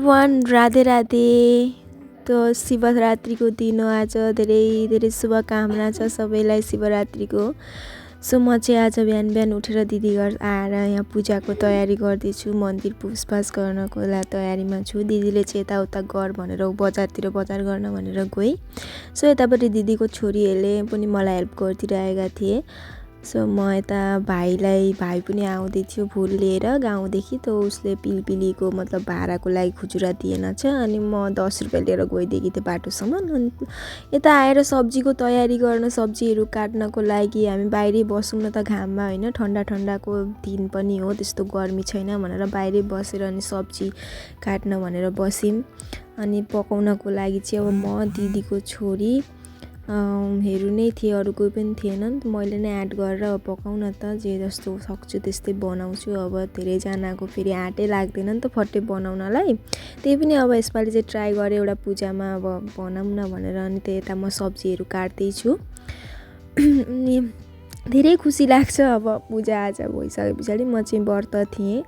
Everyone, Radhe Radhe. तो शिवरात्रिको दिन हो आज। धेरै धेरै शुभकामना छ सबैलाई शिवरात्रिको। सो म चाहिँ आज बिहान बिहान उठेर दिदी घर आएर यहाँ पूजाको तयारी गर्दैछु। मन्दिर पुछपाछ गर्नको तयारीमा छु। दिदीले चाहिँ यताउता गर भनेर बजार गर्न भनेर गए। सो यतापट्टि दिदीको छोरीहरूले पनि मलाई हेल्प गरिदिरहेका थिए। सो म यता भाइ पनि आउँदै थियो फुल लिएर गाउँदेखि। त उसले पिलपिलीको मतलब भाडाको लागि खुजुरा दिएन छ अनि म 10 रुपैयाँ लिएर गइदिएकी थिएँ बाटोसम्म। अनि यता आएर सब्जीको तयारी गर्न, सब्जीहरू काट्नको लागि हामी बाहिरै बसौँ न त घाममा हैन, ठन्डाको दिन पनि हो, त्यस्तो गर्मी छैन भनेर बाहिरै बसेर अनि सब्जी काट्न भनेर बस्यौँ। अनि पकाउनको लागि चाहिँ अब म, दिदीको छोरी हेरु नै थिए, अरू कोही पनि थिएनन्। मैले नै एड गरेर अब पकाउन त जे जस्तो सक्छु त्यस्तै बनाउँछु। अब धेरैजनाको फेरि आँटै लाग्दैन नि त फट्टै बनाउनलाई। त्यही पनि अब यसपालि चाहिँ ट्राई गरेँ एउटा पूजामा अब बनाऊँ न भनेर। अनि त्यता म सब्जीहरू काट्दैछु। अनि धेरै खुसी लाग्छ अब पूजाआजा भइसके पछाडि। म चाहिँ व्रत थिएँ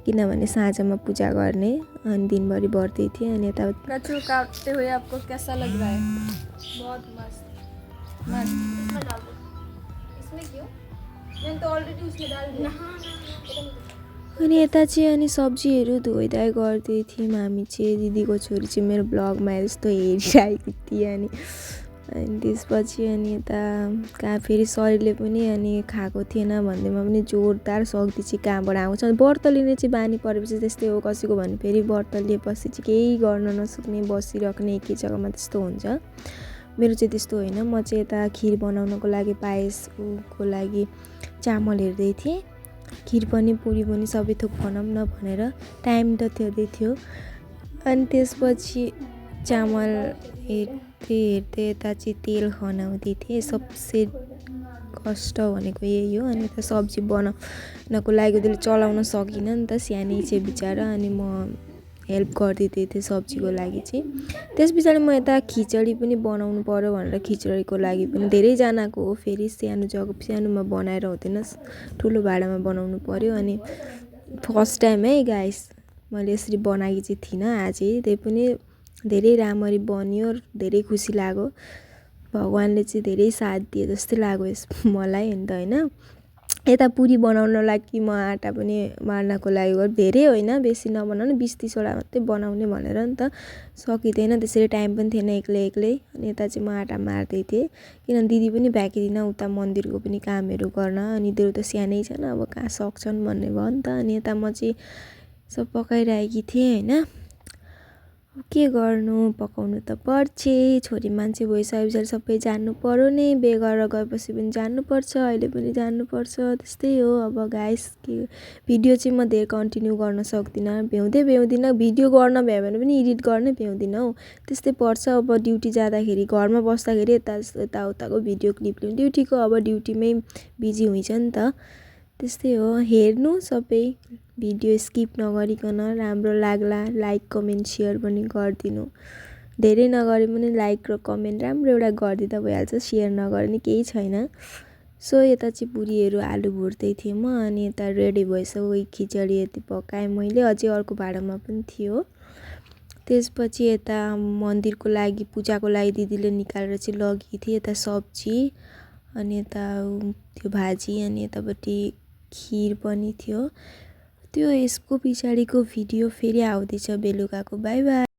किनभने साँझमा पूजा गर्ने अनि दिनभरि व्रतै थिएँ। अनि यता कचू काटते हुए आपको कैसा लग रहा है? बहुत मस्त मस्त। इसमें डाल दो। इसमें क्यों? मैंने तो ऑलरेडी उसमें डाल दिया। अनि यता चाहिँ अनि सब्जीहरू धोइधाइ गर्दै थियौँ हामी चाहिँ। दिदीको छोरी चाहिँ मेरो ब्लगमा यस्तो हेरिरहेको थिएँ। अनि त्यसपछि अनि यता फेरि शरीरले पनि अनि खाएको थिएन भन्दैमा पनि जोरदार सक्दी चाहिँ कहाँबाट आउँछ। अनि व्रत लिने चाहिँ बानी परेपछि त्यस्तै हो। कसैको भने फेरि व्रत लिएपछि चाहिँ केही गर्न नसक्ने, बसिराख्ने एकै जग्गामा त्यस्तो हुन्छ। मेरो चाहिँ त्यस्तो होइन। म चाहिँ यता खिर बनाउनको लागि, पायसको लागि चामल हेर्दै थिएँ। खिर पनि पुरी पनि सबै थोक बनाऊँ न भनेर टाइम त थिएदै थियो। अनि त्यसपछि चामल हेर्दै यता चाहिँ तेल खनाउँदै थिएँ। सबसे कष्ट भनेको यही हो। अनि त सब्जी बनाउनको लागि त्यसले चलाउन सकिनँ नि त, सानै चाहिँ बिचरा। अनि म हेल्प गरिदिँदै थिएँ सब्जीको लागि चाहिँ। त्यस पछाडि म यता खिचडी पनि बनाउनु पर्यो भनेर खिचडीको लागि पनि धेरैजनाको हो, फेरि सानोमा बनाएर हुँदैन, ठुलो भाँडामा बनाउनु पर्यो। अनि फर्स्ट टाइम है गाइस मैले यसरी बनाएकी चाहिँ थिइनँ आजै। त्यही पनि धेरै राम्ररी बन्यो, धेरै खुसी लाग्यो। भगवानले चाहिँ धेरै साथ दिए जस्तै लाग्यो मलाई नि त हैन। यता पुरी बनाउन लागि म आटा पनि मार्नको लागि धेरै होइन, बेसी नबनाउने, 20-30 वटा मात्रै बनाउने भनेर नि त। सकिँदैन त्यसरी, टाइम पनि थिएन एक्लै। अनि यता चाहिँ म आटा मार्दै थिएँ किनभने दिदी पनि भ्याकिदिन उता मन्दिरको पनि कामहरू गर्न। अनि त्यो त सानै छन्, अब कहाँ सक्छन् भन्ने भयो नि त। अनि यता म चाहिँ सब पकाइरहेकी थिएँ हैन। के गर्नु, पकाउनु त पर्छ। छोरी मान्छे भइसकेपछि सबै जान्नु पर्यो नै। बिहे गरेर गएपछि पनि जान्नुपर्छ, अहिले पनि जान्नुपर्छ, त्यस्तै हो। अब गाइस के भिडियो चाहिँ म धेरै कन्टिन्यू गर्न सक्दिनँ, भ्याउँदिनँ। भिडियो गर्न भ्यायो भने पनि एडिट गर्नै भ्याउँदिनँ हौ, त्यस्तै पर्छ। अब ड्युटी जाँदाखेरि, घरमा बस्दाखेरि यताउताको भिडियो क्लिप लिनु, ड्युटीको अब ड्युटीमै बिजी हुन्छ नि त, त्यस्तै हो। हेर्नु सबै भिडियो स्किप नगरिकन, राम्रो लाग्ला लाइक कमेन्ट सेयर पनि गरिदिनु। धेरै नगरे पनि लाइक र कमेन्ट राम्रो एउटा गरिदिँदा भइहाल्छ, सेयर नगरे नि केही छैन। सो यता चाहिँ पुरीहरू आलु भुट्दै थिएँ म। अनि यता रेडी भइसक्यो खिचडी, यति पकाएँ मैले, अझै अर्को भाँडामा पनि थियो। त्यसपछि यता मन्दिरको लागि, पूजाको लागि दिदीले निकालेर चाहिँ लगेकी थिएँ। यता सब्जी अनि यता त्यो भाजी, अनि यतापट्टि खिर पनि थियो। त्यो यसको पछाडिको भिडियो फेरि आउँदैछ बेलुकाको। By by.